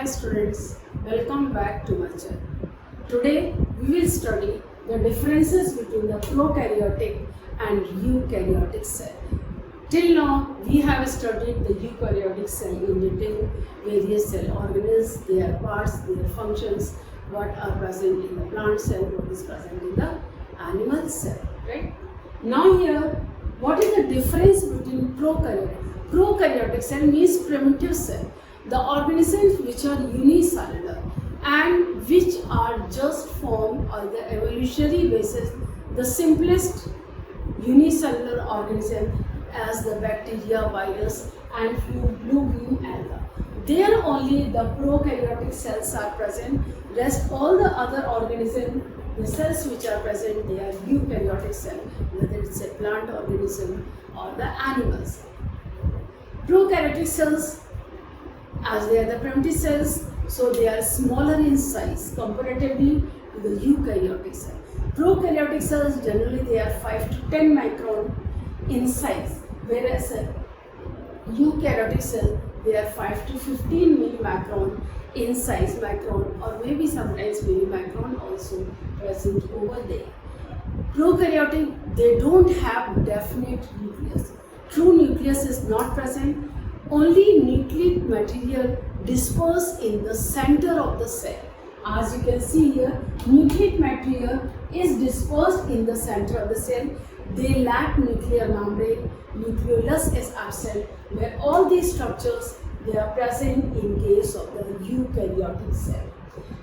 Hi students, welcome back to my channel. Today we will study the differences between the prokaryotic and eukaryotic cell. Till now we have studied the eukaryotic cell in detail, various cell organelles, their parts, their functions, what are present in the plant cell, what is present in the animal cell, right? Now here, what is the difference between prokaryotic? Prokaryotic cell means primitive cell. The organisms which are unicellular and which are just formed on the evolutionary basis, the simplest unicellular organism as the bacteria, virus and few blue-green algae. There only the prokaryotic cells are present. Rest all the other organisms, the cells which are present, they are eukaryotic cell, whether it's a plant organism or the animals. Prokaryotic cells, as they are the primitive cells, so they are smaller in size comparatively to the eukaryotic cell. Prokaryotic cells generally they are 5 to 10 micron in size, whereas eukaryotic cell they are 5 to 15 millimicron in size, micron or maybe sometimes millimicron also present over there. Prokaryotic, they don't have definite nucleus. True nucleus is not present. Only nucleic material dispersed in the center of the cell. As you can see here, nucleic material is dispersed in the center of the cell. They lack nuclear membrane, nucleolus is absent, where all these structures they are present in case of the eukaryotic cell.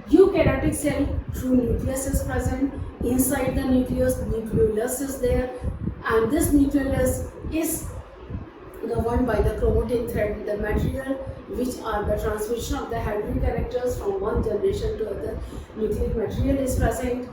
Eukaryotic cell, true nucleus is present. Inside the nucleus, nucleolus is there, and this nucleolus is governed by the chromatin thread, the material which are the transmission of the hydrogen characters from one generation to other. Nucleic material is present,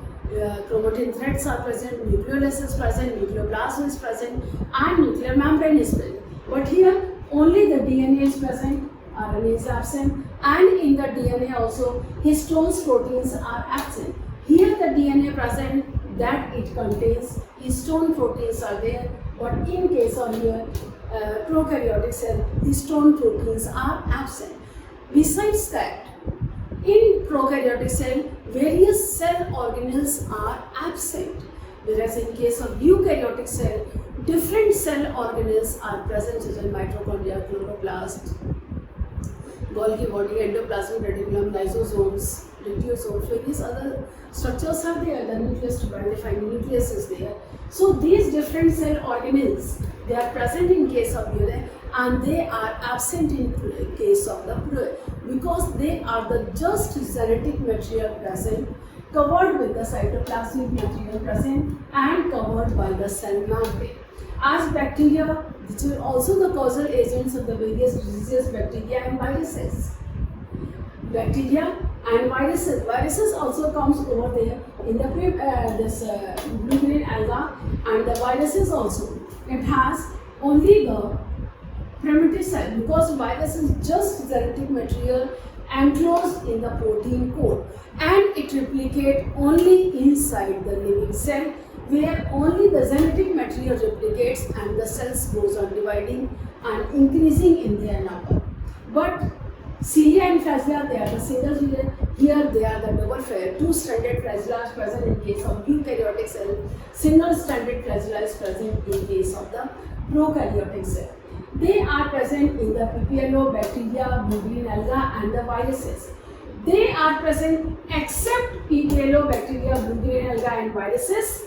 chromatin threads are present, nucleolus is present, nucleoplasm is present and nuclear membrane is present. But here only the DNA is present, RNA is absent, and in the DNA also histones proteins are absent. Here the DNA present that it contains histone proteins are there, but in case of here prokaryotic cell, histone proteins are absent. Besides that, in prokaryotic cell, various cell organelles are absent, whereas in case of eukaryotic cell, different cell organelles are present such as mitochondria, chloroplast, Golgi body, endoplasmic reticulum, lysosomes, nucleosomes, various other structures are there. The nucleus to well-defined nucleus is there. So these different cell organelles, they are present in case of urine and they are absent in case of the fluid because they are the just genetic material present, covered with the cytoplasmic material present and covered by the cell membrane. As bacteria, which are also the causal agents of the various diseases, bacteria and viruses. Bacteria and viruses. Viruses also comes over there in the blue-green alga, and the viruses also. It has only the primitive cell because virus is just genetic material enclosed in the protein coat and it replicates only inside the living cell, where only the genetic material replicates and the cells goes on dividing and increasing in their number. But cilia and flagella, they are the single cilia. Here they are the double flagella. Two-stranded flagella is present in case of eukaryotic cell. Single-stranded flagella is present in case of the prokaryotic cell. They are present in the PPLO, bacteria, blue-green alga and the viruses. They are present except PPLO, bacteria, blue-green alga and viruses.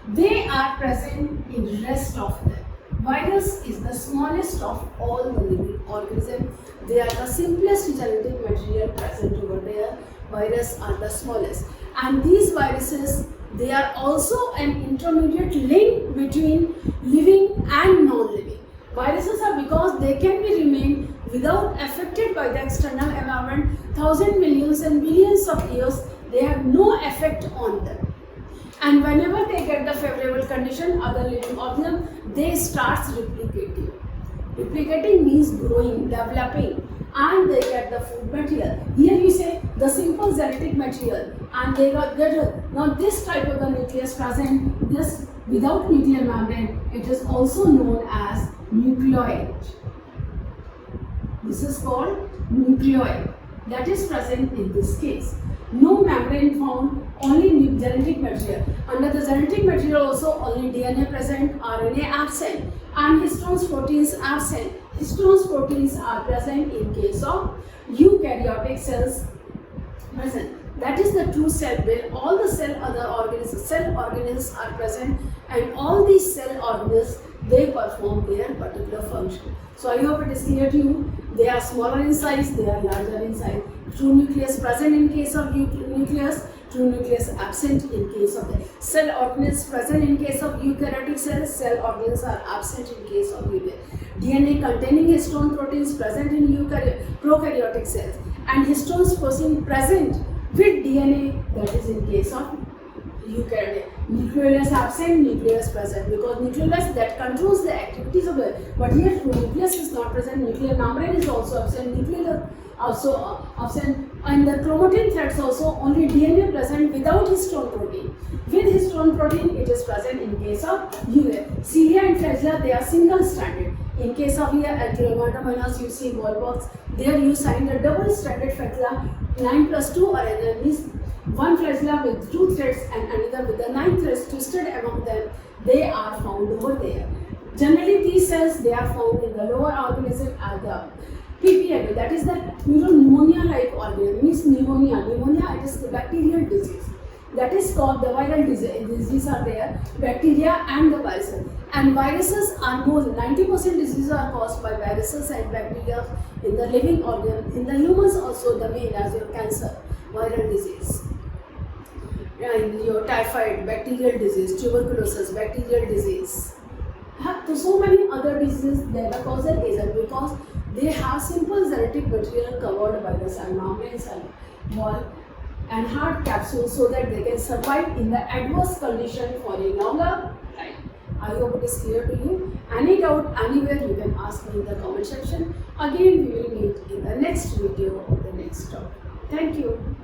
They are present in rest of them. Virus is the smallest of all the living organisms. They are the simplest genetic material present over there. Virus are the smallest. And these viruses, they are also an intermediate link between living and non-living. Viruses are because they can be remain without affected by the external environment. Thousands, millions and billions of years, they have no effect on them. And whenever they get the favorable condition, other living organism, they start replicating. Replicating means growing, developing, and they get the food material. Here we say the simple genetic material, and they get now this type of the nucleus present. This without nuclear membrane, it is also known as nucleoid. This is called nuclei that is present in this case. No membrane found, only genetic material. Under the genetic material also only DNA present, RNA absent, and histones proteins absent. Histones proteins are present in case of eukaryotic cells present. That is the true cell where all the cell organelles are present, and all these cell organelles they perform their particular function. So I hope it is clear to you. They are smaller in size, they are larger in size. True nucleus present in case of nucleus, true nucleus absent in case of the cell organelles present in case of eukaryotic cells, cell organelles are absent in case of nucleus. DNA containing histone proteins present in prokaryotic cells, and histones protein present with DNA, that is in case of eukaryotic. Nucleus absent, nucleus present, because nucleus that controls the activities of the, but here nucleus is not present, nuclear membrane is also absent, nucleus also absent, and the chromatin threads also only DNA present without histone protein. With histone protein it is present in case of cilia and flagella, they are single stranded. In case of here Ankylomatomonas, you see wall box, there you find a double stranded flagella 9+2, or another means one flagella with 2 threads and another with the 9 threads twisted among them. They are found over there. Generally these cells they are found in the lower organism as the PPMA, that is the pneumonia like organism, means pneumonia. Pneumonia, it is the bacterial disease. That is called the viral disease are there, bacteria and the viruses. And viruses are more, 90% diseases are caused by viruses and bacteria in the living organ. In the humans also the main as your cancer, viral disease. And your typhoid, bacterial disease, tuberculosis, bacterial disease. So many other diseases, they are the causal agent because they have simple genetic material covered by the cell membrane, cell wall and hard capsule, so that they can survive in the adverse condition for a longer time. I hope it is clear to you. Any doubt anywhere you can ask me in the comment section. Again we will meet in the next video of the next topic. Thank you.